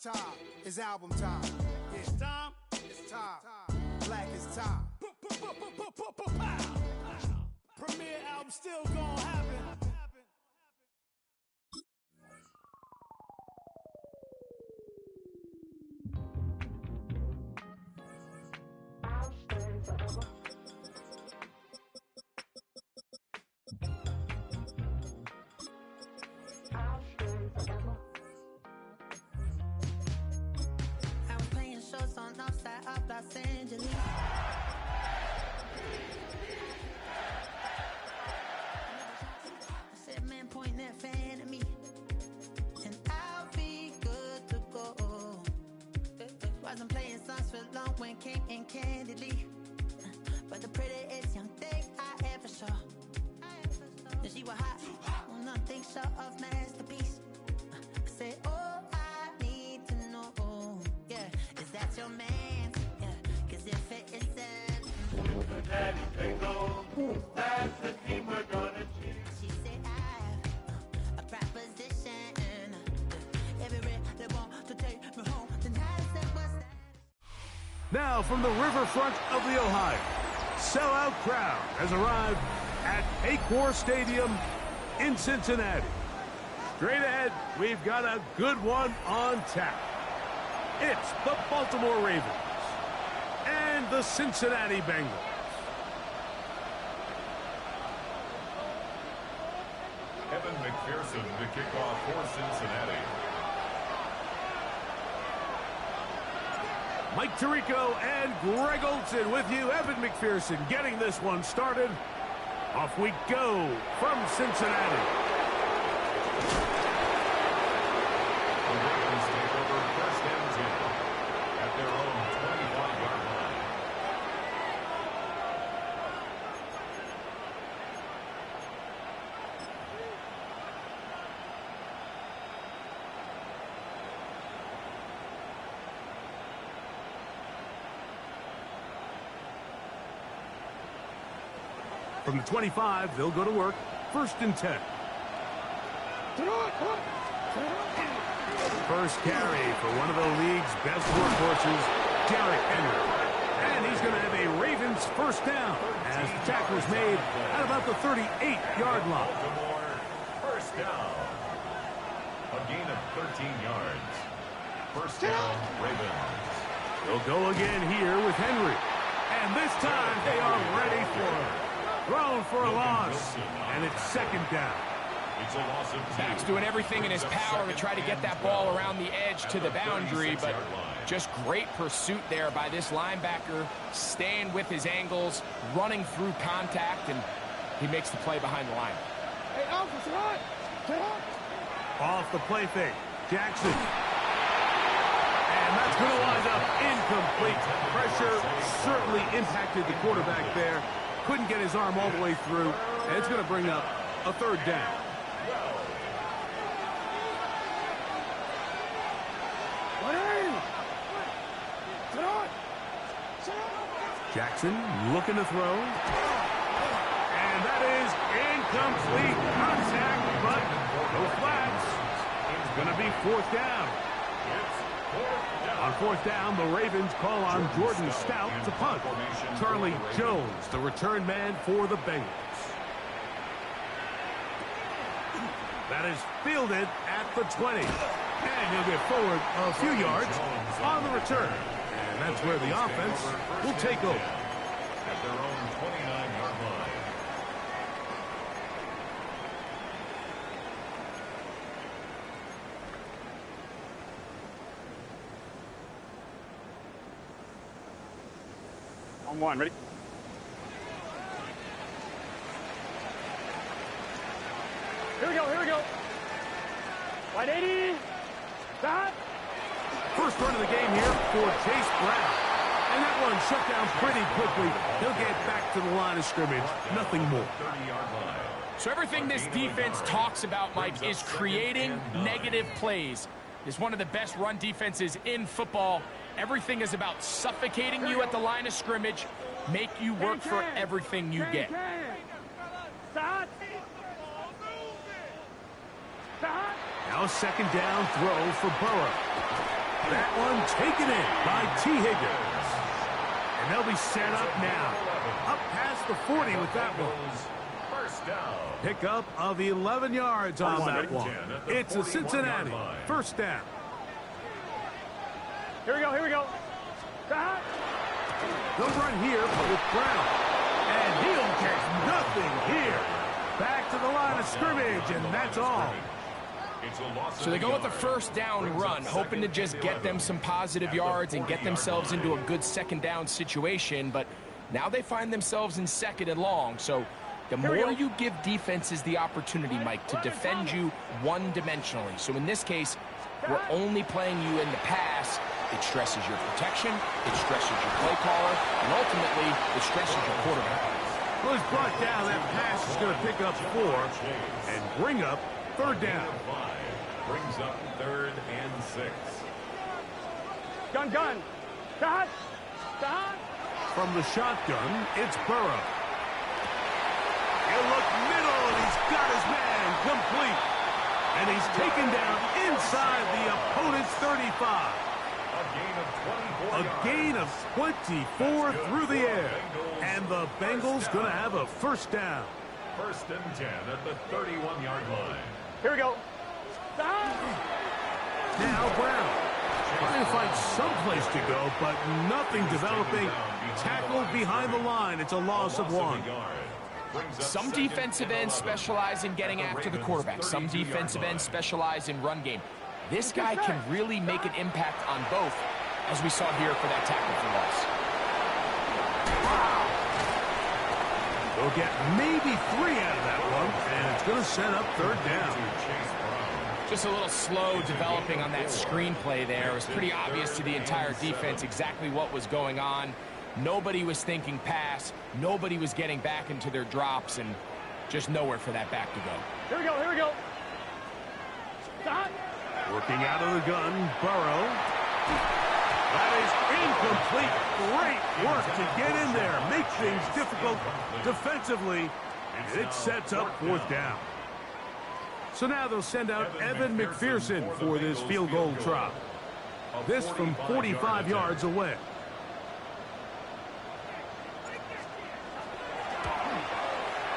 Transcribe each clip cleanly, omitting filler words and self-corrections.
time. It's album time. Yeah. It's time. It's time. Black is time. Premiere album still gonna happen. Los Angeles. I said, man, point that fan at me, and I'll be good to go. Wasn't playing songs for long when came in candidly, but the prettiest young thing I ever saw. She was hot, on nothing short of masterpiece. I said, oh, I need to know, yeah, is that your man? If it isn't, Daddy, they go. That's the team we're gonna choose. She said, I a proposition. Every they want to take me home. Tonight I said, what's that? Now from the riverfront of the Ohio, sellout crowd has arrived at Paycor Stadium in Cincinnati. Straight ahead, we've got a good one on tap. It's the Baltimore Ravens and the Cincinnati Bengals. Evan McPherson to kick off for Cincinnati. Mike Tirico and Greg Olson with you. Evan McPherson getting this one started. Off we go from Cincinnati. The Ravens take over first and 10 at their own 25-yard line. From the 25, they'll go to work. First and 10. First carry for one of the league's best workhorses, Derrick Henry. And he's going to have a Ravens first down as the tackle is made at about the 38-yard line. Baltimore, first down. A gain of 13 yards. First down, Ravens. They'll go again here with Henry. And this time they are ready for him. Thrown for a loss, and it's second down. It's a loss of 2. Max doing everything in his power to try to get that ball around the edge to the boundary, but just great pursuit there by this linebacker, staying with his angles, running through contact, and he makes the play behind the line. Hey, Alpha, say hi. Say hi. Off the play fake, Jackson. And that's going to wind up incomplete. Pressure certainly impacted the quarterback there. Couldn't get his arm all the way through, and it's going to bring up a third down. Jackson looking to throw. And that is incomplete contact, but no flags. It's going to be fourth down. On fourth down, the Ravens call on Jordan Stout to punt. Charlie Jones, the return man for the Bengals. That is fielded at the 20. And he'll get forward a few yards on the return. And that's where the offense will take over. At their own 29-yard line. On one, ready? Here we go, here we go. 180. Stop. First run of the game here for Chase Brown. And that one shut down pretty quickly. He'll get back to the line of scrimmage. Nothing more. 30-yard line. So everything this defense talks about, Mike, is creating negative plays. It's one of the best run defenses in football. Everything is about suffocating you at the line of scrimmage, make you work for everything you get. Stop. Stop. Now second down throw for Burrow. That one taken in by T. Higgins. And they'll be set up now. Up past the 40 with that one. First down. Pickup of 11 yards on that one. It's a Cincinnati first down. Here we go, here we go. They'll run here with Brown. And he'll catch nothing here. Back to the line of scrimmage, and that's all. So they go with the first down run, hoping to just get them some positive yards and get themselves into a good second down situation. But now they find themselves in second and long. So the more you give defenses the opportunity, Mike, to defend you one-dimensionally. So in this case, we're only playing you in the pass. It stresses your protection, it stresses your play caller, and ultimately, it stresses your quarterback. Well, it's brought down. That pass is going to pick up 4 and bring up third down. Brings up 3rd and 6. Gun. Shot. From the shotgun, it's Burrow. He'll look middle, and he's got his man complete. And he's taken down inside the opponent's 35. A gain of 24 through the air. And the Bengals going to have a first down. 1st and 10 at the 31-yard line. Here we go. Now Brown trying to find some place to go, but nothing developing. Tackled behind the line. It's a loss of 1. Some defensive ends specialize in getting after the quarterback. Some defensive ends specialize in run game. This guy can really make an impact on both, as we saw here for that tackle for loss. They'll get maybe 3 out of that one, and it's going to set up third down. Just a little slow developing on that screenplay there. It was pretty obvious to the entire defense exactly what was going on. Nobody was thinking pass. Nobody was getting back into their drops, and just nowhere for that back to go. Here we go. Shot. Working out of the gun, Burrow. That is incomplete. Great work to get in there. Make things difficult defensively. And it sets up fourth down. So now they'll send out Evan McPherson for this field goal try. This from 45 yards away.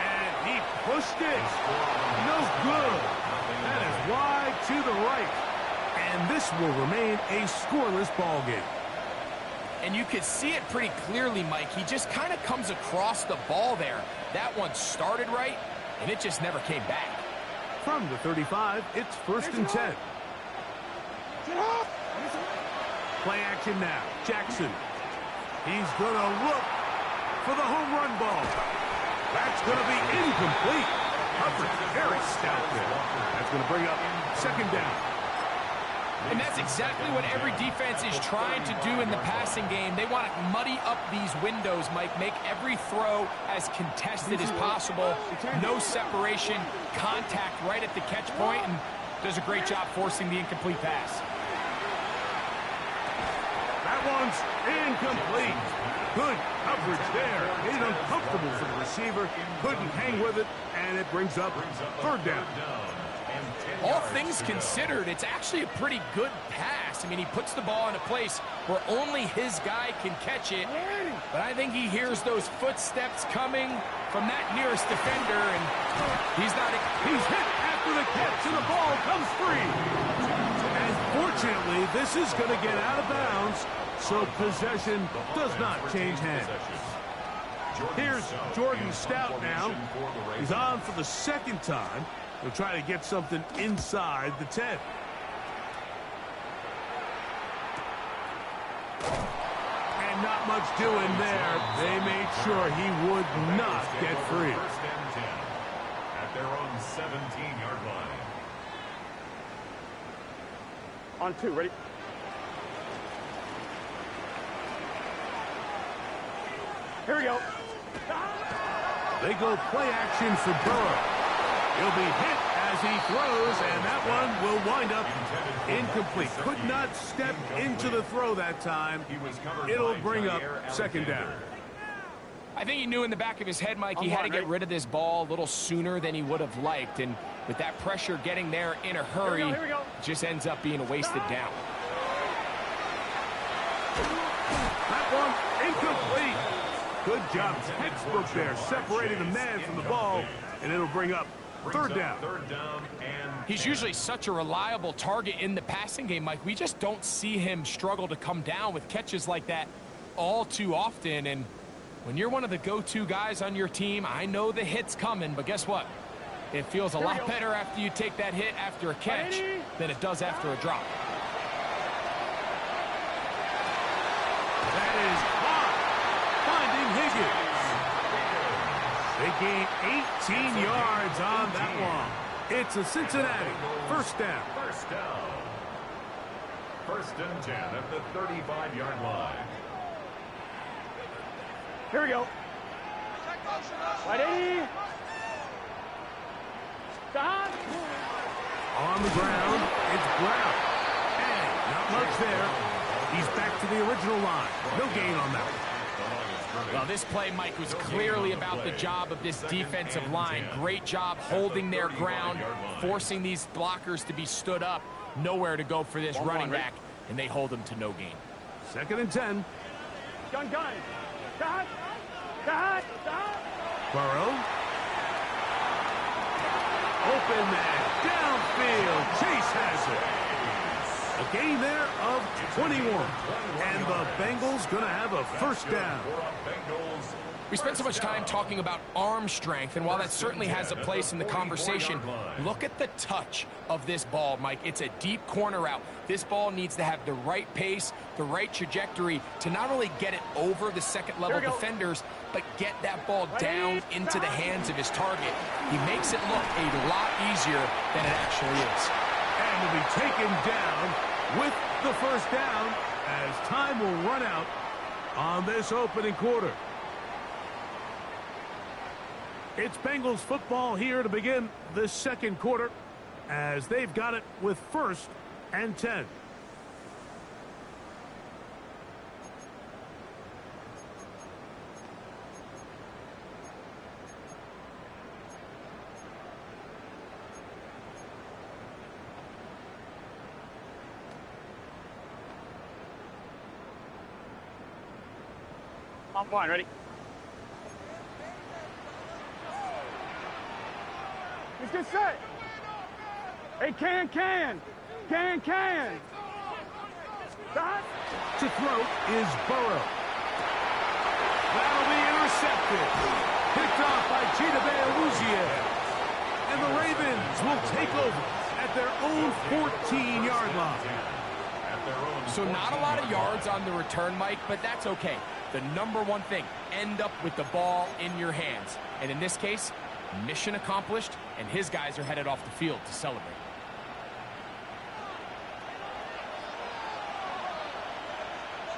And he pushed it. No good. That is wide to the right. And this will remain a scoreless ball game. And you could see it pretty clearly, Mike. He just kind of comes across the ball there. That one started right, and it just never came back. From the 35, it's 1st and 10. Play action now. Jackson. He's going to look for the home run ball. That's going to be incomplete. Hubbard very stout there. That's going to bring up second down. And that's exactly what every defense is trying to do in the passing game. They want to muddy up these windows, Mike, make every throw as contested as possible. No separation, contact right at the catch point, and does a great job forcing the incomplete pass. That one's incomplete. Good coverage there. Made it uncomfortable for the receiver. Couldn't hang with it, and it brings up third down. All things considered, it's actually a pretty good pass. I mean, he puts the ball in a place where only his guy can catch it. But I think he hears those footsteps coming from that nearest defender, and he's hit after the catch, and the ball comes free. And fortunately, this is going to get out of bounds, so possession does not change hands. Here's Jordan Stout now. He's on for the second time. He'll try to get something inside the 10. And not much doing there. They made sure he would not get free. 1st and 10 at their own 17-yard line. On 2, ready? Here we go. They go play action for Burrow. He'll be hit as he throws, and that one will wind up incomplete. Could not step into the throw that time. It'll bring up second down. I think he knew in the back of his head, Mike, he had to get rid of this ball a little sooner than he would have liked. And with that pressure getting there in a hurry, it just ends up being a wasted down. That one incomplete. Good job, textbook there, separating the man from the ball, and it'll bring up third down. He's usually such a reliable target in the passing game, Mike. We just don't see him struggle to come down with catches like that all too often. And when you're one of the go-to guys on your team, I know the hit's coming, but guess what? It feels a lot better after you take that hit after a catch than it does after a drop. That is hard. Finding Higgins. They gain 18 yards on that one. It's a Cincinnati first down. First and 10 at the 35-yard line. Here we go. 180. Stop. On the ground, it's Brown. And not much there. He's back to the original line. No gain on that one. Well, this play, Mike, was clearly about the job of this defensive line. Great job holding their ground, forcing these blockers to be stood up. Nowhere to go for this running back, and they hold him to no gain. Second and 10. Gun. Stop. Burrow. Open man. Downfield. Chase has it. A gain there of 21. And the Bengals going to have a first down. We spent so much time talking about arm strength, and while that certainly has a place in the conversation, look at the touch of this ball, Mike. It's a deep corner route. This ball needs to have the right pace, the right trajectory to not only get it over the second-level defenders, but get that ball down into the hands of his target. He makes it look a lot easier than it actually is. And will be taken down with the first down as time will run out on this opening quarter. It's Bengals football here to begin the second quarter as they've got it with first and 10. I'm fine. Ready? Let's get set. Hey, can. Stop. To throw is Burrow. That'll be intercepted. Picked off by Gita Bearuzier. And the Ravens will take over at their own 14-yard line. So not a lot of yards on the return, Mike, but that's okay. The number one thing, end up with the ball in your hands. And in this case, mission accomplished, and his guys are headed off the field to celebrate.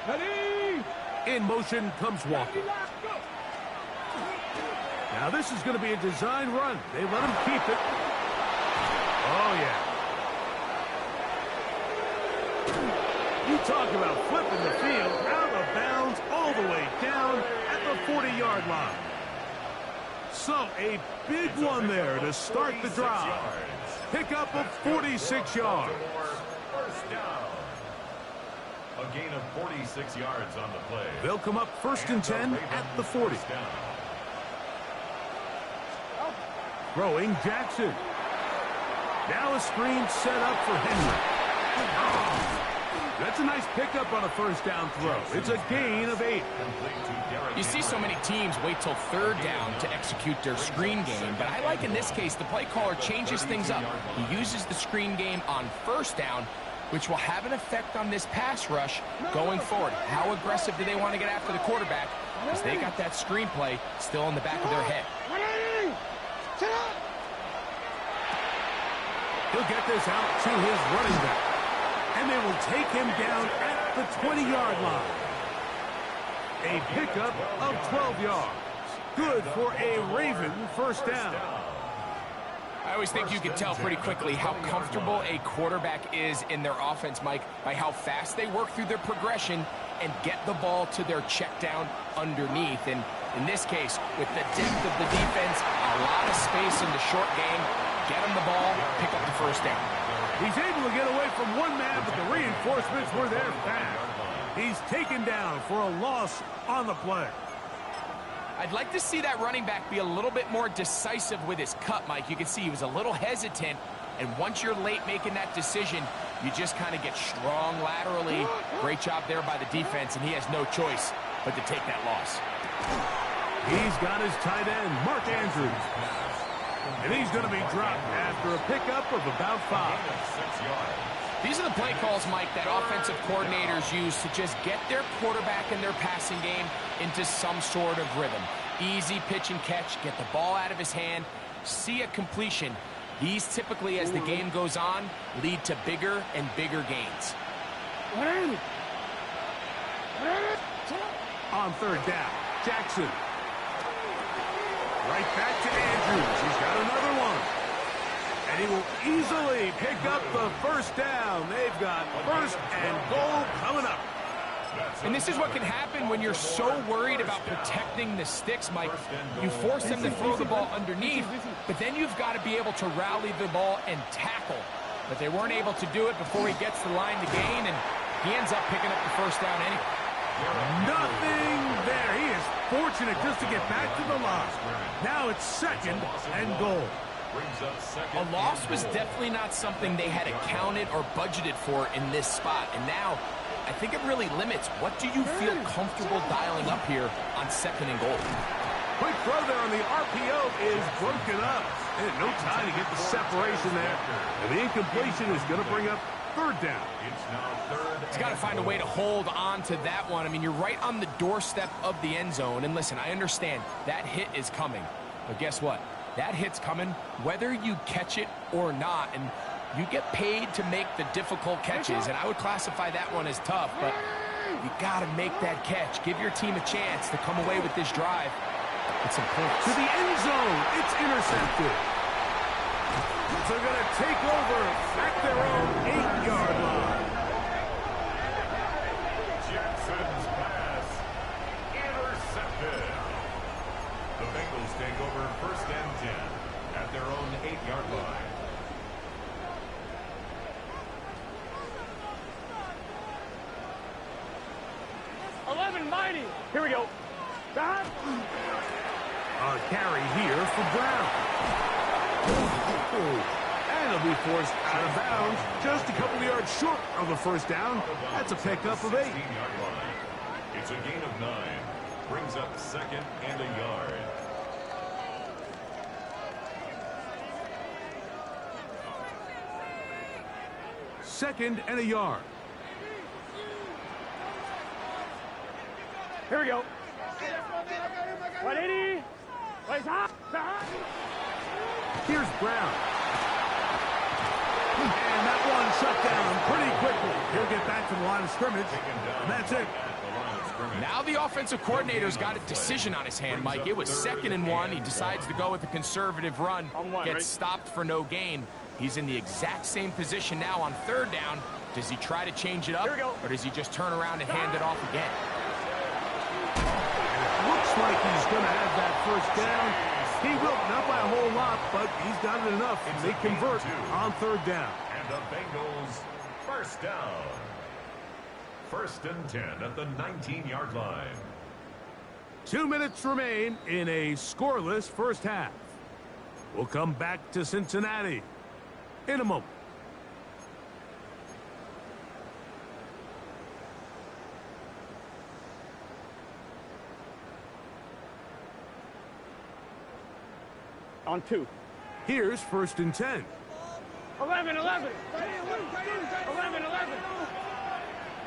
Ready. In motion comes Walker. Now this is going to be a design run. They let him keep it. Oh, yeah. You talk about flipping the field out of bounds all the way down at the 40-yard line. So a big one there to start the drive. Pick up of 46 yards. First down. A gain of 46 yards on the play. They'll come up first and 10 at the 40. Throwing Jackson. Now a screen set up for Henry. That's a nice pickup on a first down throw. It's a gain of 8. You see so many teams wait till third down to execute their screen game, but I like in this case the play caller changes things up. He uses the screen game on first down, which will have an effect on this pass rush going forward. How aggressive do they want to get after the quarterback? Because they got that screen play still in the back of their head. He'll get this out to his running back. And they will take him down at the 20-yard line. A pickup of 12 yards. Good for a Raven first down. I always think you can tell pretty quickly how comfortable a quarterback is in their offense, Mike, by how fast they work through their progression and get the ball to their check down underneath. And in this case, with the depth of the defense, a lot of space in the short game, get him the ball, pick up the first down. He's able to get away from one man, but the reinforcements were there fast. He's taken down for a loss on the play. I'd like to see that running back be a little bit more decisive with his cut, Mike. You can see he was a little hesitant, and once you're late making that decision, you just kind of get strong laterally. Great job there by the defense, and he has no choice but to take that loss. He's got his tight end, Mark Andrews. And he's going to be dropped after a pickup of about 5. These are the play calls, Mike, that offensive coordinators use to just get their quarterback and their passing game into some sort of rhythm. Easy pitch and catch, get the ball out of his hand, see a completion. These typically, as the game goes on, lead to bigger and bigger gains. On third down, Jackson. Right back to Andrews. He's got another one. And he will easily pick up the first down. They've got first and goal coming up. And this is what can happen when you're so worried about protecting the sticks, Mike. You force them to throw the ball underneath, but then you've got to be able to rally the ball and tackle. But they weren't able to do it before he gets the line to gain, and he ends up picking up the first down anyway. Nothing there. He is fortunate just to get back to the line. Now it's second and goal. A loss was definitely not something they had accounted or budgeted for in this spot, and now I think it really limits what do you feel comfortable dialing up here on second and goal. Quick throw there on the RPO is broken up. And no time to get the separation there. And the incompletion is going to bring up third down. He's got to find a way to hold on to that one. I mean, you're right on the doorstep of the end zone. And listen, I understand that hit is coming. But guess what? That hit's coming whether you catch it or not. And you get paid to make the difficult catches. And I would classify that one as tough. But you got to make that catch. Give your team a chance to come away with this drive with some points. To the end zone. It's intercepted. So they're going to take over at their own 8-yard line. Jackson's pass intercepted. The Bengals take over first and 10 at their own 8-yard line. Mighty. Here we go. A carry here for Brown. And he'll be forced out of bounds just a couple of yards short of the first down. That's a pickup of 8. It's a gain of 9. Brings up second and a yard. Second and a yard. Here we go. 180. Here's Brown. And that one shut down pretty quickly. He'll get back to the line of scrimmage. And that's it. Now the offensive coordinator's got a decision on his hand, Mike. It was second and 1. He decides to go with a conservative run. Gets stopped for no gain. He's in the exact same position now on third down. Does he try to change it up, or does he just turn around and hand it off again? Looks like he's going to have that first down. He will, not by a whole lot, but he's got it enough. They convert on third down. And the Bengals first down. First and 10 at the 19-yard line. 2 minutes remain in a scoreless first half. We'll come back to Cincinnati in a moment. On 2. Here's first and 10. 11. 11.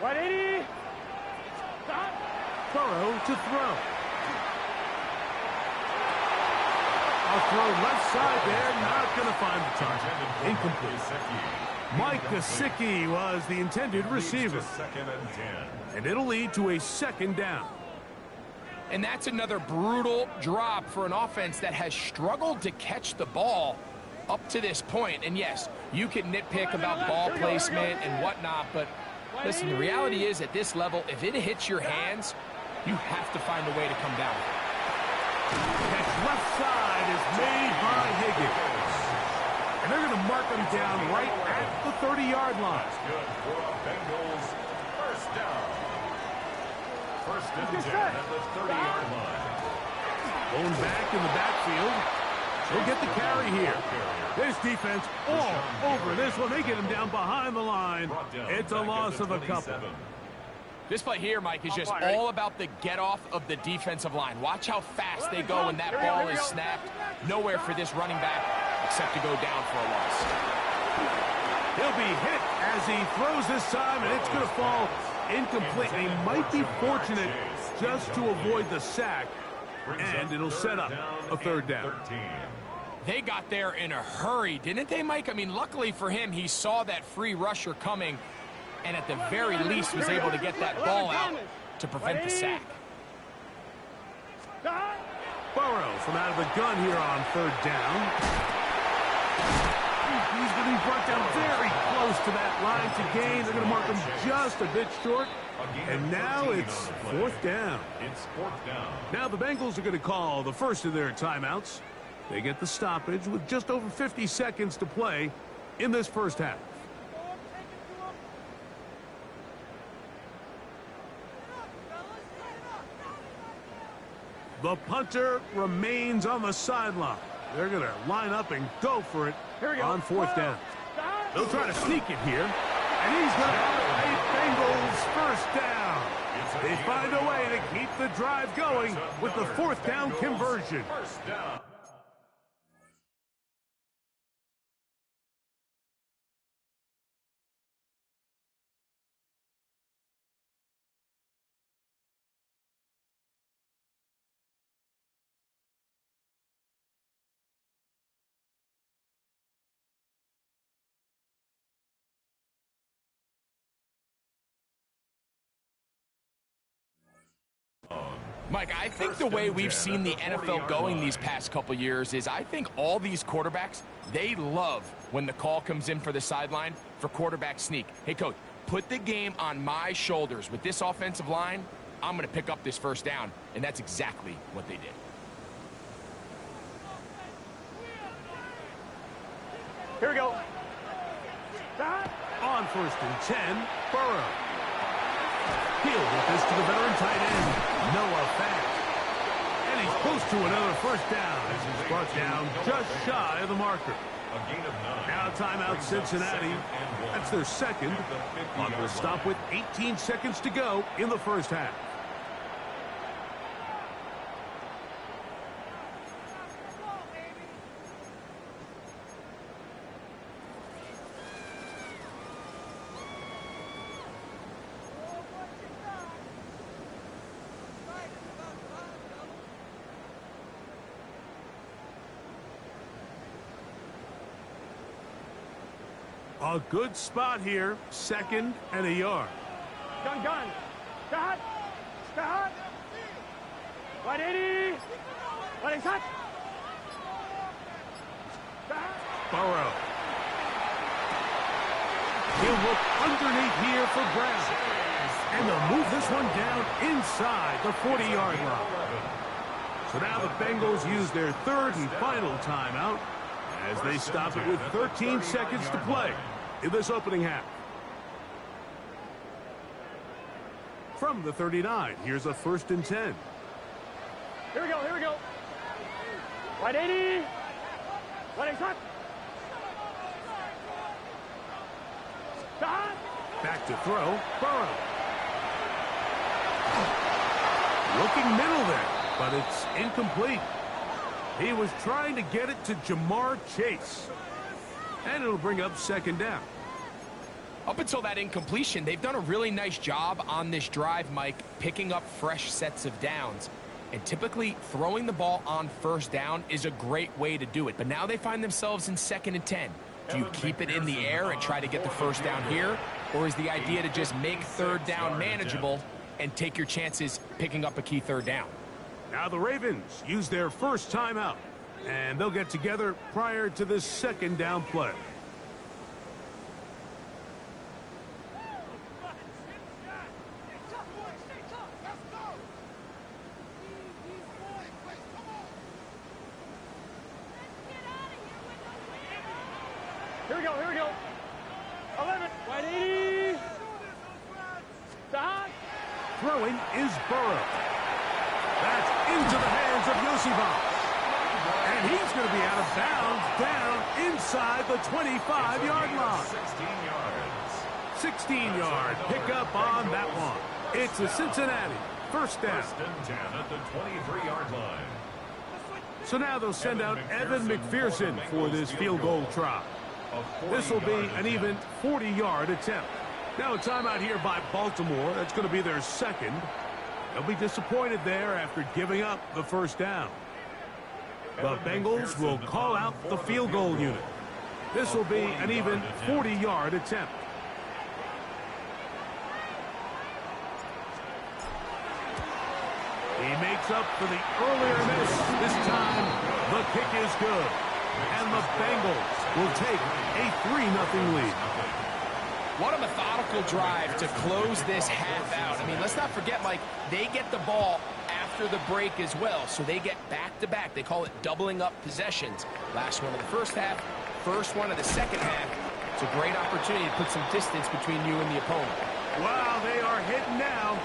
180. Stop. Burrow to throw. I'll throw left side there, not going to find the target. Incomplete. Mike Gesicki was the intended receiver. Second and 10. And it'll lead to a second down. And that's another brutal drop for an offense that has struggled to catch the ball up to this point. And yes, you can nitpick about ball placement and whatnot, but listen, the reality is at this level, if it hits your hands, you have to find a way to come down. Catch left side is made by Higgins. And they're going to mark him down right at the 30-yard line. Good for a Bengals first down. First and 10 at the 30-yard line. Going back in the backfield. He'll get the carry here. This defense all over this one. They get him down behind the line. It's a loss of a couple. This play here, Mike, is just all about the get-off of the defensive line. Watch how fast they go when that ball is snapped. Nowhere for this running back except to go down for a loss. He'll be hit as he throws this time, and it's going to fall incomplete. And he might be fortunate just to avoid the sack, and it'll set up a third down. They got there in a hurry, didn't they, Mike? I mean, luckily for him, he saw that free rusher coming, and at the very least was able to get that ball out to prevent the sack. Burrow from out of the gun here on third down. He's going to be brought down very close to that line to gain. They're going to mark him just a bit short. And now it's fourth down. It's fourth down. Now the Bengals are going to call the first of their timeouts. They get the stoppage with just over 50 seconds to play in this first half. The punter remains on the sideline. They're going to line up and go for it on fourth down. They'll try to sneak it here, and he's going to have a Bengals first down. They find a way to keep the drive going with the fourth down conversion. First down. Mike, I think the way we've seen the NFL going these past couple years is I think all these quarterbacks, they love when the call comes in for the sideline for quarterback sneak. Hey, coach, put the game on my shoulders. With this offensive line, I'm going to pick up this first down, and that's exactly what they did. Here we go. On first and 10, Burrow. He'll get this to the veteran tight end, Noah Fant. And he's close to another first down as he's brought down just shy of the marker. A gain of 9. Now timeout Cincinnati. That's their second. Clock will stop with 18 seconds to go in the first half. A good spot here, second and a yard. Gun. Start. 180. 180. Burrow. He'll look underneath here for Brown. And they'll move this one down inside the 40-yard line. So now the Bengals use their third and final timeout as they stop it with 13 seconds to play in this opening half. From the 39, here's a first and 10. Here we go. 180. 180. Start. Back to throw, Burrow. Looking middle there, but it's incomplete. He was trying to get it to Jamar Chase. And it'll bring up second down. Up until that incompletion, they've done a really nice job on this drive, Mike, picking up fresh sets of downs. And typically, throwing the ball on first down is a great way to do it. But now they find themselves in second and 10. Do you keep it in the air and try to get the first down here? Or is the idea to just make third down manageable and take your chances picking up a key third down? Now the Ravens use their first timeout, and they'll get together prior to this second down play. Here we go. 11. 180. Start. Throwing is Burrow. That's into the hands of Yosivas. And he's going to be out of bounds down inside the 25-yard line. 16-yard pickup on that one. It's a Cincinnati first down. First and 10 at the 23-yard line. So now they'll send out Evan McPherson for this field goal try. This will be an even 40-yard attempt. Now a timeout here by Baltimore. That's going to be their second. They'll be disappointed there after giving up the first down. The Bengals will call out the field goal unit. This will be an even 40-yard attempt. He makes up for the earlier miss. This time, the kick is good. And the Bengals will take a 3-0 lead. What a methodical drive to close this half out. I mean, let's not forget, Mike, they get the ball after the break as well, so they get back-to-back. They call it doubling up possessions. Last one of the first half, first one of the second half. It's a great opportunity to put some distance between you and the opponent. Wow, they are hitting now.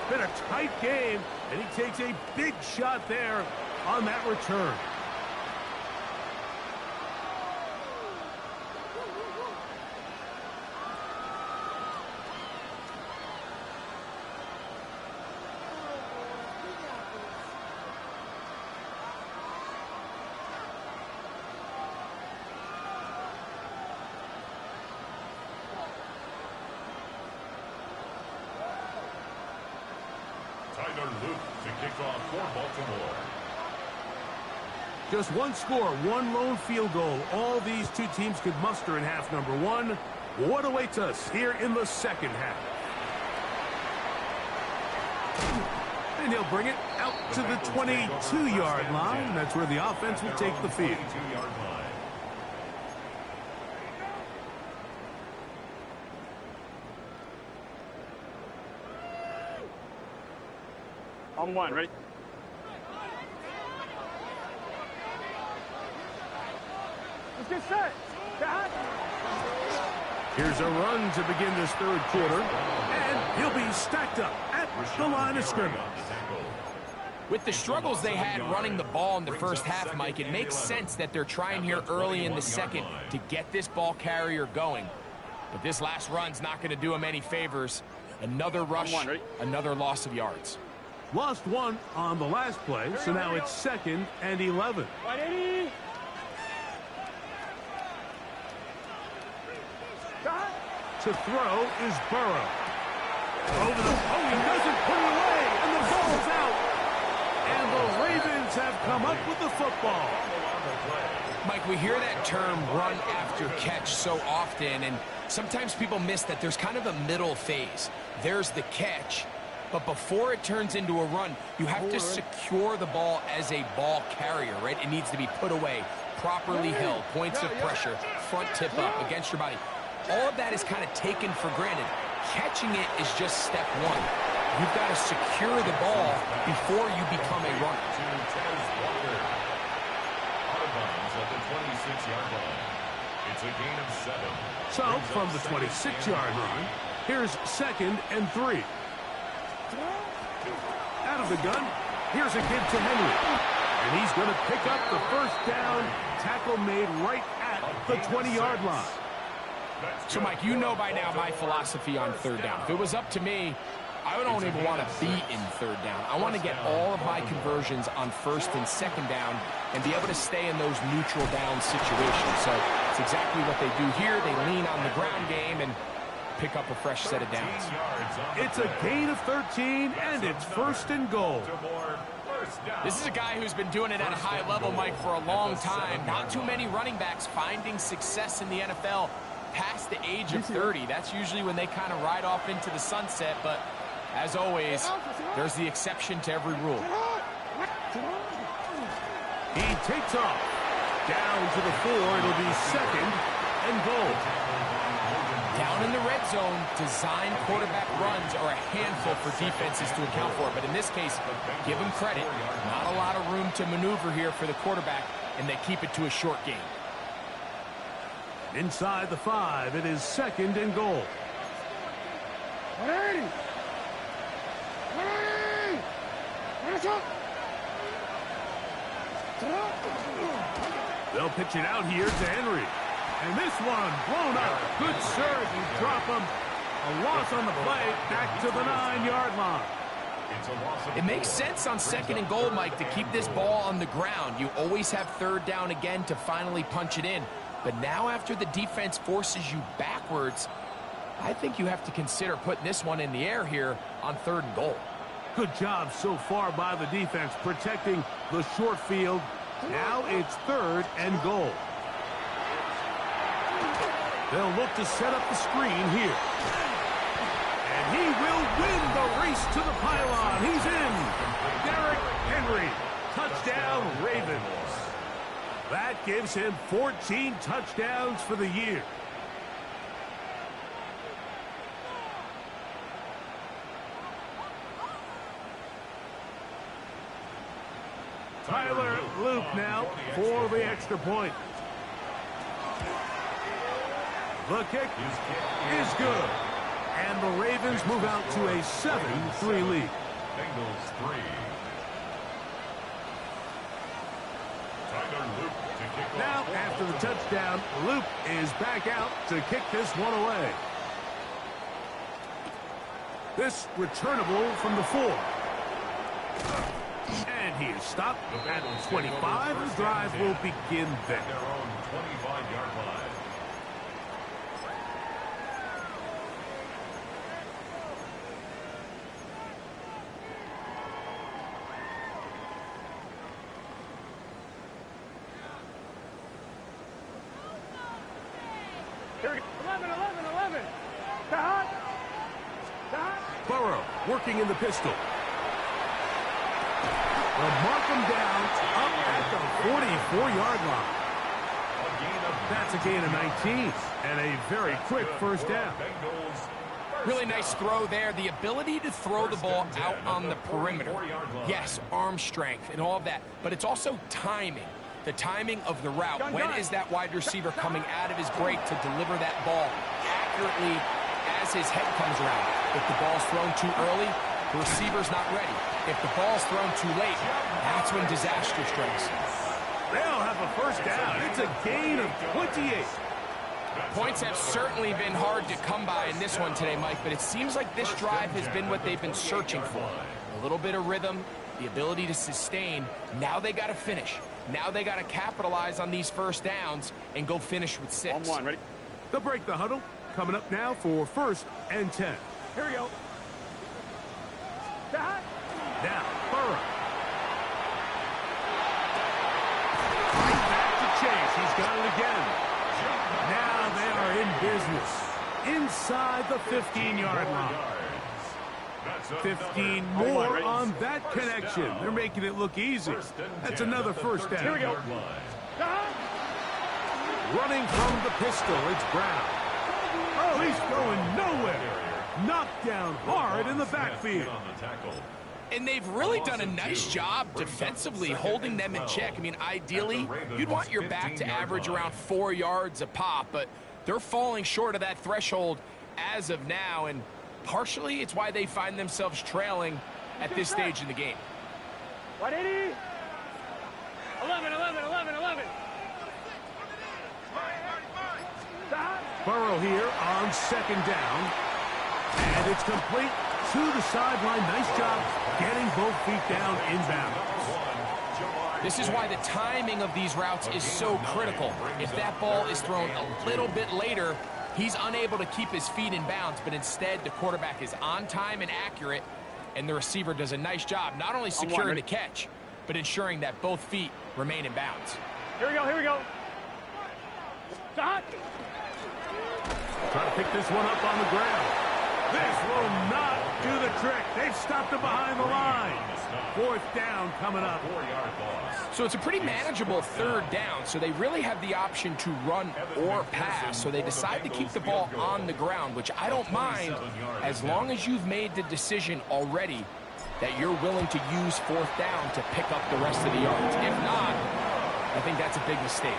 Been a tight game, and he takes a big shot there on that return. Tyler Luke to kick off for Baltimore. Just one score, one lone field goal. All these two teams could muster in half number one. What awaits us here in the second half? And he'll bring it out to the 22-yard line. That's where the offense will take the field. 22-yard line. On one, ready? Let's get set. Here's a run to begin this third quarter. And he'll be stacked up at the line of scrimmage. With the struggles they had running the ball in the first half, Mike, it makes sense that they're trying here early in the second to get this ball carrier going. But this last run's not going to do him any favors. Another rush, another loss of yards. Lost one on the last play, so now it's 2nd and 11. To throw is Burrow. Over the... Oh, he doesn't put it away, and the ball's out. And the Ravens have come up with the football. Mike, we hear that term run after catch so often, and sometimes people miss that there's kind of a middle phase. There's the catch, but before it turns into a run, you have to secure the ball as a ball carrier, right? It needs to be put away, properly held, points of pressure, front tip up against your body. All of that is kind of taken for granted. Catching it is just step one. You've got to secure the ball before you become a runner. Out of bounds at the 26-yard line. It's a gain of 7. So, from the 26-yard line, here's 2nd and 3. Out of the gun, here's a give to Henry. And he's going to pick up the first down. Tackle made right at the 20-yard line. So, Mike, you know by now my philosophy on third down. If it was up to me, I don't even want to be in third down. I want to get all of my conversions on first and second down and be able to stay in those neutral down situations. So it's exactly what they do here. They lean on the ground game and pick up a fresh set of downs. It's a gain of 13, and it's 1st and goal. This is a guy who's been doing it at a high level, Mike, for a long time. Not too many running backs finding success in the NFL past the age of 30. That's usually when they kind of ride off into the sunset, but as always, there's the exception to every rule. He takes off. Down to the 4. It'll be 2nd and goal. Down in the red zone, design quarterback runs are a handful for defenses to account for. But in this case, give them credit. Not a lot of room to maneuver here for the quarterback, and they keep it to a short game. Inside the 5, it is 2nd and goal. They'll pitch it out here to Henry. And this one blown up. Good surge. You drop him. A loss on the play. Back to the 9-yard line. It makes sense on 2nd and goal, Mike, to keep this ball on the ground. You always have 3rd down again to finally punch it in. But now after the defense forces you backwards, I think you have to consider putting this one in the air here on 3rd and goal. Good job so far by the defense protecting the short field. Now it's 3rd and goal. They'll look to set up the screen here. And he will win the race to the pylon. He's in. Derrick Henry. Touchdown, Ravens. That gives him 14 touchdowns for the year. Tyler Luke now for the extra point. The kick is good. And the Ravens move out to a 7-3 lead. Bengals 3. Tyler Luke to kick off. Now, after the touchdown, Luke is back out to kick this one away. This returnable from the 4. And he is stopped at 25. The drive will begin there. Their own 25-yard line. Here we go. 11. Burrow working in the pistol. They'll mark him down up at the 44-yard line. That's a gain of 19 and a very quick first down. Really nice throw there. The ability to throw the ball out on the perimeter. Yes, arm strength and all of that, but it's also timing. The timing of the route. When is that wide receiver coming out of his break to deliver that ball accurately as his head comes around? If the ball's thrown too early, the receiver's not ready. If the ball's thrown too late, that's when disaster strikes. They'll have a first down. It's a gain of 28. Points have certainly been hard to come by in this one today, Mike, but it seems like this drive has been what they've been searching for. A little bit of rhythm, the ability to sustain. Now they got to finish. Now they got to capitalize on these first downs and go finish with 6. 1-1, ready? They'll break the huddle. Coming up now for 1st and 10. Here we go. Now, Burrow. Back to Chase. He's got it again. Now they are in business. Inside the 15-yard line. 15 more on that connection. They're making it look easy. That's another first down. Here we go. Running from the pistol, it's Brown. Oh, he's going nowhere. Knocked down hard in the backfield. And they've really done a nice job defensively holding them in check. I mean, ideally, you'd want your back to average around 4 yards a pop, but they're falling short of that threshold as of now, and partially it's why they find themselves trailing at this stage in the game. 180. 11. Burrow here on 2nd down. And it's complete to the sideline. Nice job getting both feet down inbound. This is why the timing of these routes is so critical. If that ball is thrown a little bit later, he's unable to keep his feet in bounds, but instead the quarterback is on time and accurate, and the receiver does a nice job not only securing the catch, but ensuring that both feet remain in bounds. Here we go. Stop. Try to pick this one up on the ground. This will not do the trick. They've stopped it behind the line. 4th down coming up. So it's a pretty manageable 3rd down, so they really have the option to run or pass, so they decide to keep the ball on the ground, which I don't mind as long as you've made the decision already that you're willing to use 4th down to pick up the rest of the yards. If not, I think that's a big mistake.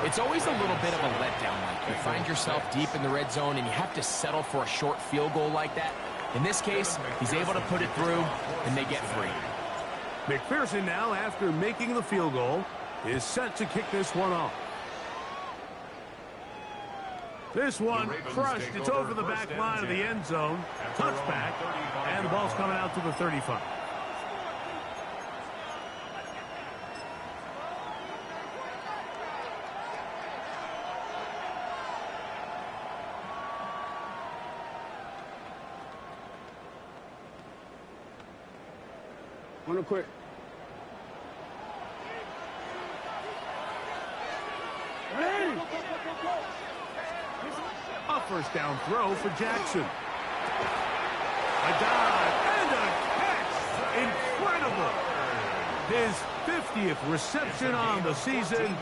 It's always a little bit of a letdown. Like you find yourself deep in the red zone and you have to settle for a short field goal like that. In this case, he's able to put it through, and they get 3. McPherson now, after making the field goal, is set to kick this one off. This one crushed. It's over the back line of the end zone. Touchback. And the ball's coming out to the 35. Real quick. A first down throw for Jackson. A dive and a catch. Incredible. His 50th reception on the season,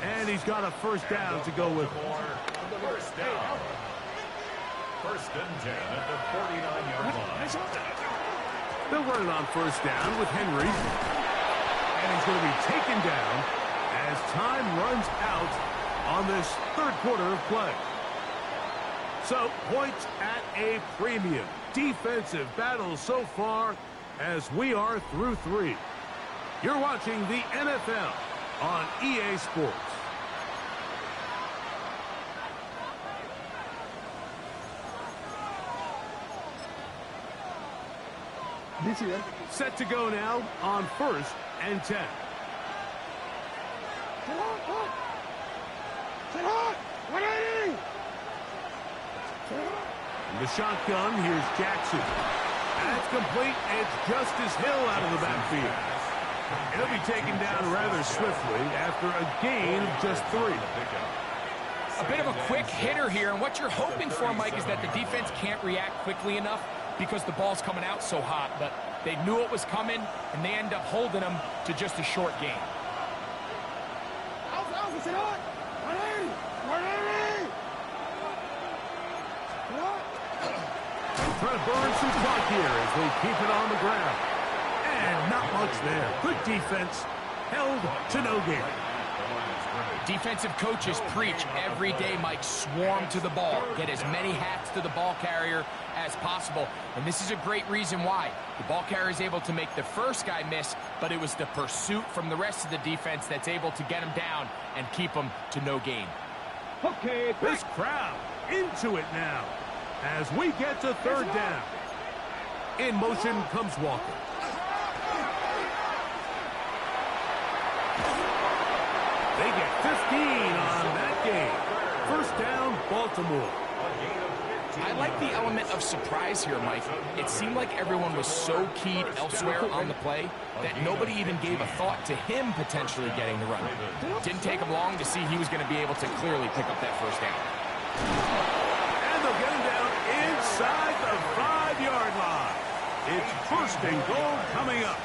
and he's got a first down to go with. First down. First and 10 at the 49-yard line. They'll run it on first down with Henry. And he's going to be taken down as time runs out on this third quarter of play. So, points at a premium. Defensive battle so far as we are through 3. You're watching the NFL on EA Sports. Set to go now on first and 10. In the shotgun, here's Jackson. That's complete. It's Justice Hill out of the backfield. He'll be taken down rather swiftly after a gain of just 3. A bit of a quick hitter here, and what you're hoping for, Mike, is that the defense can't react quickly enough because the ball's coming out so hot, but they knew it was coming, and they end up holding them to just a short gain. Trying to burn some clock here as they keep it on the ground. And not much there. Good defense. Held to no gain. Defensive coaches preach every day, Mike, swarm to the ball. Get as many hats to the ball carrier as possible. And this is a great reason why. The ball carrier is able to make the first guy miss, but it was the pursuit from the rest of the defense that's able to get him down and keep him to no gain. Okay, this crowd into it now as we get to third down. In motion comes Walker. They get 15 on that game. First down, Baltimore. I like the element of surprise here, Mike. It seemed like everyone was so keyed elsewhere on the play that nobody even gave a thought to him potentially getting the run. Didn't take him long to see he was going to be able to clearly pick up that first down. And they'll get him down inside the 5-yard line. It's first and goal coming up.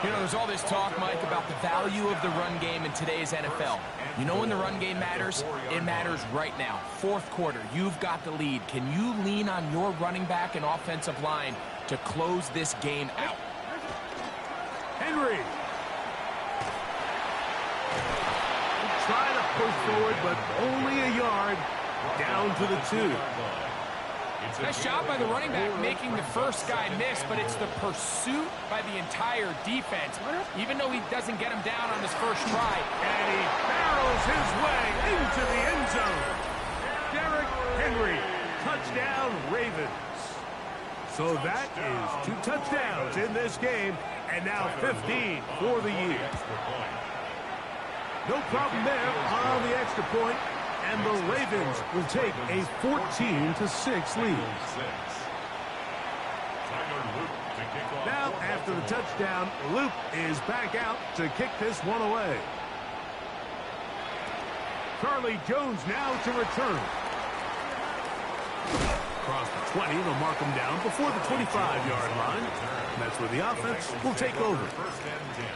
You know, there's all this talk, Mike, about the value of the run game in today's NFL. You know when the run game matters? It matters right now. Fourth quarter, you've got the lead. Can you lean on your running back and offensive line to close this game out? Henry. Try to push forward, but only a yard down to the 2. Nice job by the running back making the first guy miss, but it's the pursuit by the entire defense. Even though he doesn't get him down on his first try. And he barrels his way into the end zone. Derrick Henry, touchdown Ravens. So that is 2 touchdowns in this game, and now 15 for the year. No problem there on the extra point. And the Ravens will take a 14-6 lead. Now, after the touchdown, Luke is back out to kick this one away. Charlie Jones now to return. Across the 20, they'll mark him down before the 25-yard line. And that's where the offense will take over. First and 10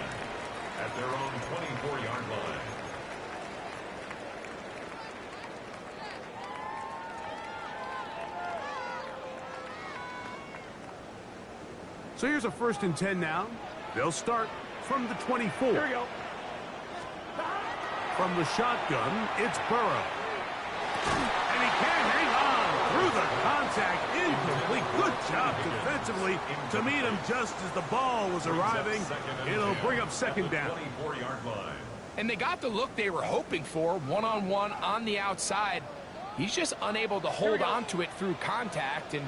at their own 24-yard line. So here's a first and 10 now. They'll start from the 24. Here we go. From the shotgun, it's Burrow. And he can't hang on through the contact. Incomplete Good job defensively to meet him just as the ball was arriving. It'll bring up second down. 24-yard line. And they got the look they were hoping for, one-on-one on the outside. He's just unable to hold on to it through contact, and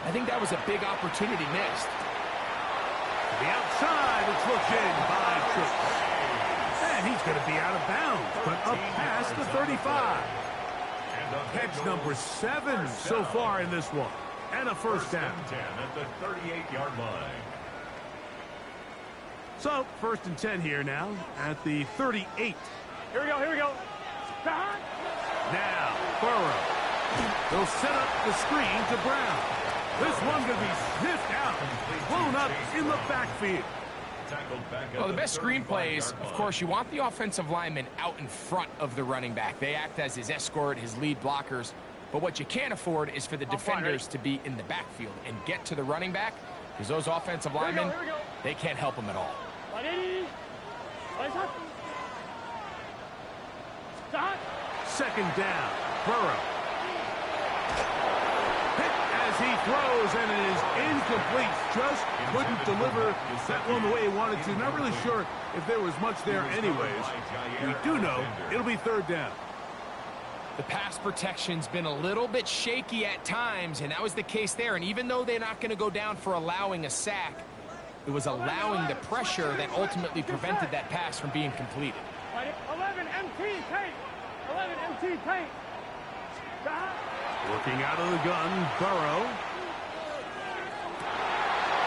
I think that was a big opportunity missed. The outside, it's looked in by Chase. And he's going to be out of bounds, but up past the 35. Catch number 7 so far in this one. And a first down. 10 at the 38-yard line. So, first and 10 here now at the 38. Here we go, here we go. Now, Burrow. They'll set up the screen to Brown. This one going to be sniffed out, blown up in the backfield. Well, the best screen plays, of course, you want the offensive lineman out in front of the running back. They act as his escort, his lead blockers. But what you can't afford is for the defenders to be in the backfield and get to the running back, because those offensive linemen, they can't help him at all. Second down, Burrow. As he throws, and it is incomplete. Just couldn't deliver that one the way he wanted to. Not really sure if there was much there anyways. We do know it'll be third down. The pass protection's been a little bit shaky at times, and that was the case there. And even though they're not going to go down for allowing a sack, it was allowing the pressure that ultimately prevented that pass from being completed. 11 MT tank. 11 MT tank. Working out of the gun, Burrow.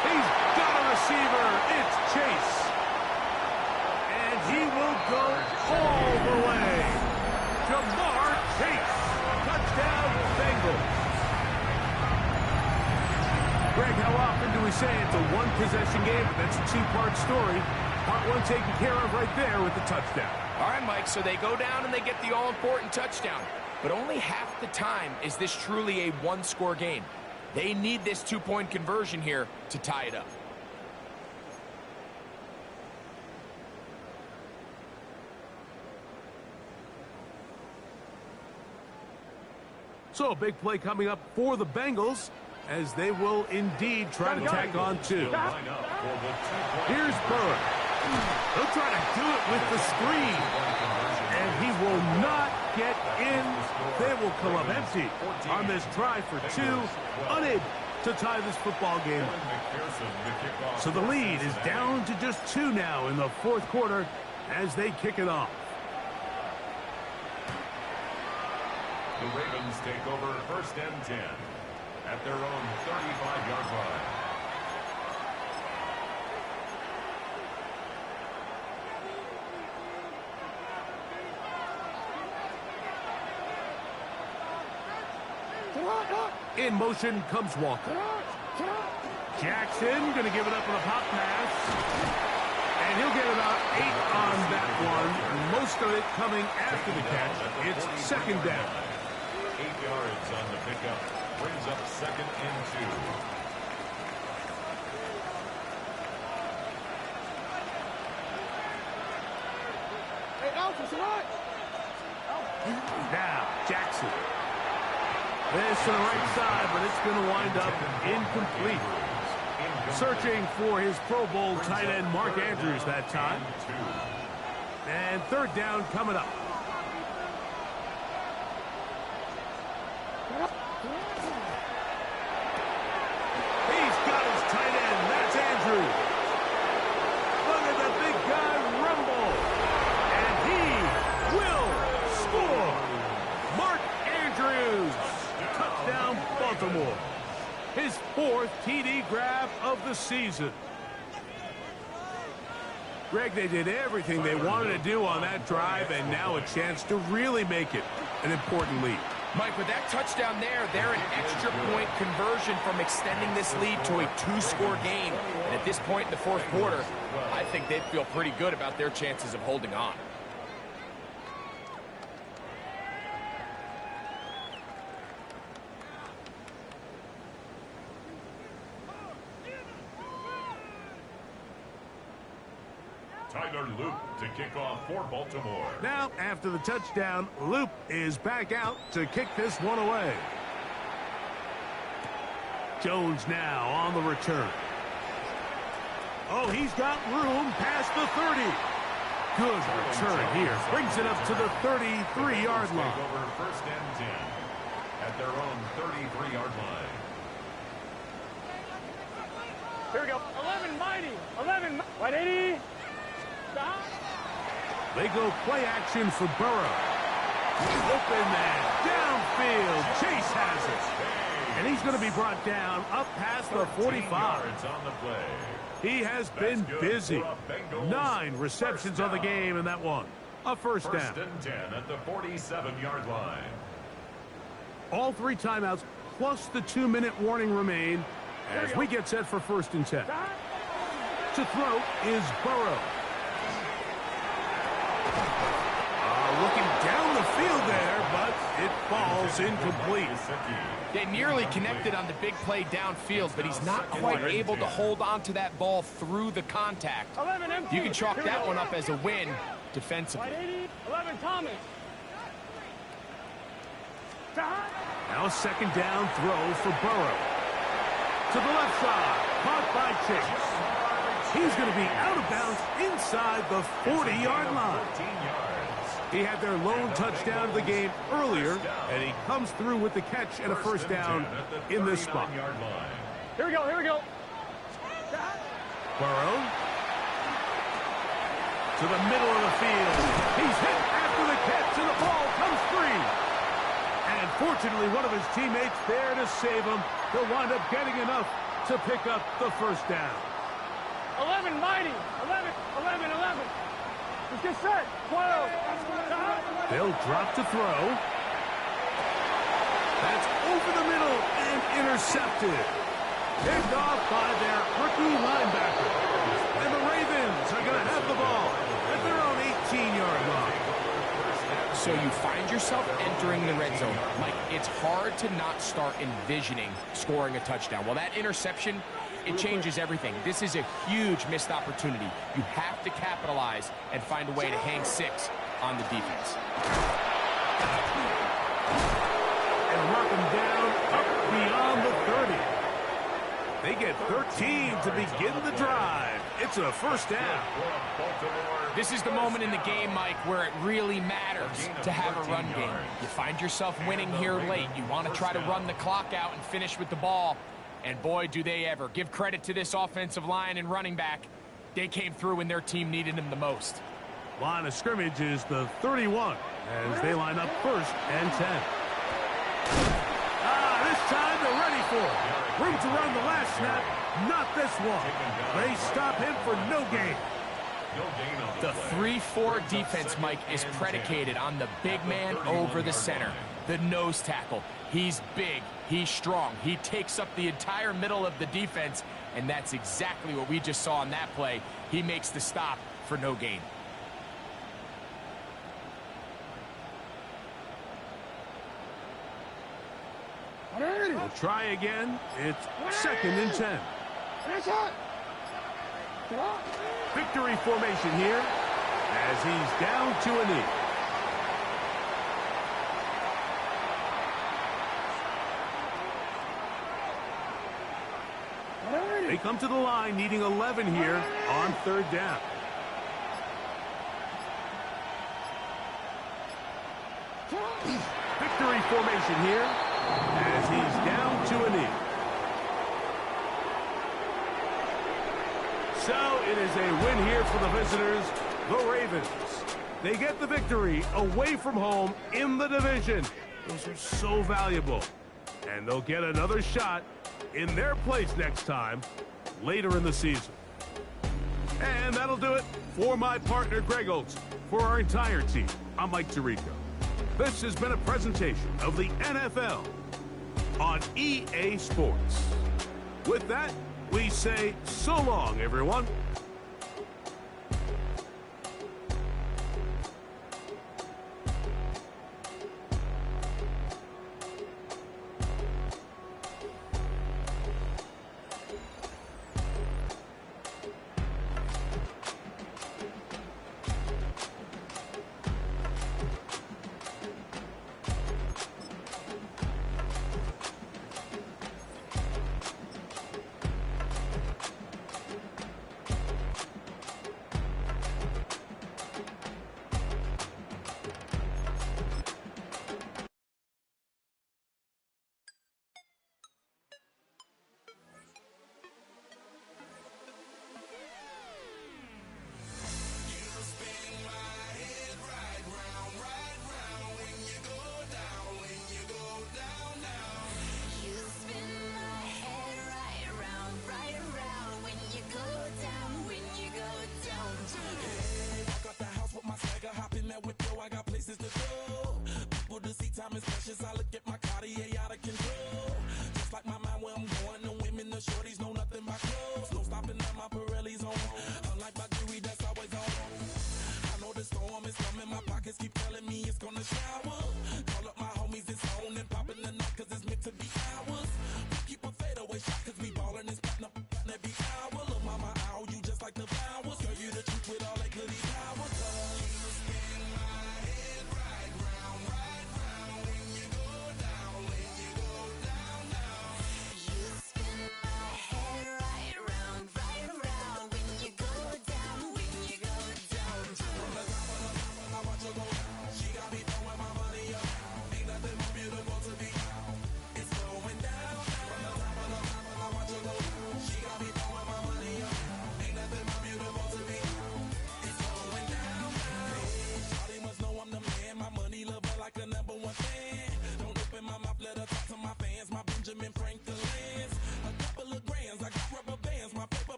He's got a receiver. It's Chase. And he will go all the way. Jamar Chase. Touchdown, Bengals. Greg, how often do we say it's a one-possession game? But that's a two-part story. Part one taken care of right there with the touchdown. All right, Mike, so they go down and they get the all-important touchdown. But only half the time is this truly a one-score game. They need this two-point conversion here to tie it up. So a big play coming up for the Bengals as they will indeed try to tack on two. Here's Burrow. He'll try to do it with the screen. And he will not get in. They will come up empty on this try for two. Unable to tie this football game up. So the lead is down to just 2 now in the fourth quarter as they kick it off. The Ravens take over first and 10 at their own 35-yard line. In motion comes Walker. Jackson going to give it up with a pop pass. And he'll get about 8 on that one. Most of it coming after the catch. It's second down. 8 yards on the pickup. Brings up second and 2. Now, Jackson. This to the right side, but it's going to wind up incomplete. Searching for his Pro Bowl tight end, Mark Andrews, that time. And third down coming up. He's got his tight end. That's Andrews. Look at the big guy rumble. And he will score. Mark Andrews. Touchdown, Baltimore. His 4th TD grab of the season. Greg, they did everything they wanted to do on that drive, and now a chance to really make it an important lead. Mike, with that touchdown there, they're an extra point conversion from extending this lead to a 2-score game. And at this point in the fourth quarter, I think they'd feel pretty good about their chances of holding on. Tyler Loop to kick off for Baltimore. Now, after the touchdown, Loop is back out to kick this one away. Jones now on the return. Oh, he's got room past the 30. Good return here. Brings it up to the 33-yard line. Over first and 10 at their own 33-yard line. Here we go. 11 mighty. 11. White 80. Stop. They go play action for Burrow. Open man. Downfield. Chase has it. And he's going to be brought down up past the 45. Yards on the play. He has been busy. 9 receptions on the game, and that one. A first down. First and 10 at the 47-yard line. All 3 timeouts plus the 2-minute warning remain as we get set for first and 10. To throw is Burrow. Looking down the field there, but it falls incomplete. They nearly connected on the big play downfield, but he's not quite able to hold on to that ball through the contact. You can chalk that one up as a win defensively. 11 Thomas. Now a second down throw for Burrow. To the left side, caught by Chase. He's going to be out of bounds inside the 40-yard line. He had their lone touchdown of the game earlier, and he comes through with the catch and a first down in this spot. Here we go. Here we go. Burrow to the middle of the field. He's hit after the catch, and the ball comes free. And fortunately, one of his teammates there to save him. He'll wind up getting enough to pick up the first down. 11 mighty. 11. 11. 11. Let's get set. 12. They'll drop to throw. That's over the middle and intercepted. Picked off by their rookie linebacker. And the Ravens are going to have the ball at their own 18-yard line. So you find yourself entering the red zone. Mike, it's hard to not start envisioning scoring a touchdown. Well, that interception, it changes everything. This is a huge missed opportunity. You have to capitalize and find a way to hang 6 on the defense. And knock them down up beyond the 30. They get 13 to begin the drive. It's a first down. This is the moment in the game, Mike, where it really matters to have a run game. You find yourself winning here late. You want to try to run the clock out and finish with the ball. And boy, do they ever. Give credit to this offensive line and running back. They came through when their team needed them the most. Line of scrimmage is the 31 as they line up first and 10. This time they're ready for it. Room to run the last snap, not this one. They stop him for no gain. The 3-4 defense, Mike, is predicated on the big man over the center. The nose tackle. He's big. He's strong. He takes up the entire middle of the defense, and that's exactly what we just saw on that play. He makes the stop for no gain. We'll try again. It's second and 10. Victory formation here as he's down to a knee. They come to the line needing 11 here on third down. Victory formation here as he's down to a knee. So it is a win here for the visitors, the Ravens. They get the victory away from home in the division. Those are so valuable. And they'll get another shot in their place next time later in the season. And that'll do it for my partner Greg Oates. For our entire team, I'm Mike Tirico. This has been a presentation of the NFL on EA Sports. With that, we say so long, everyone.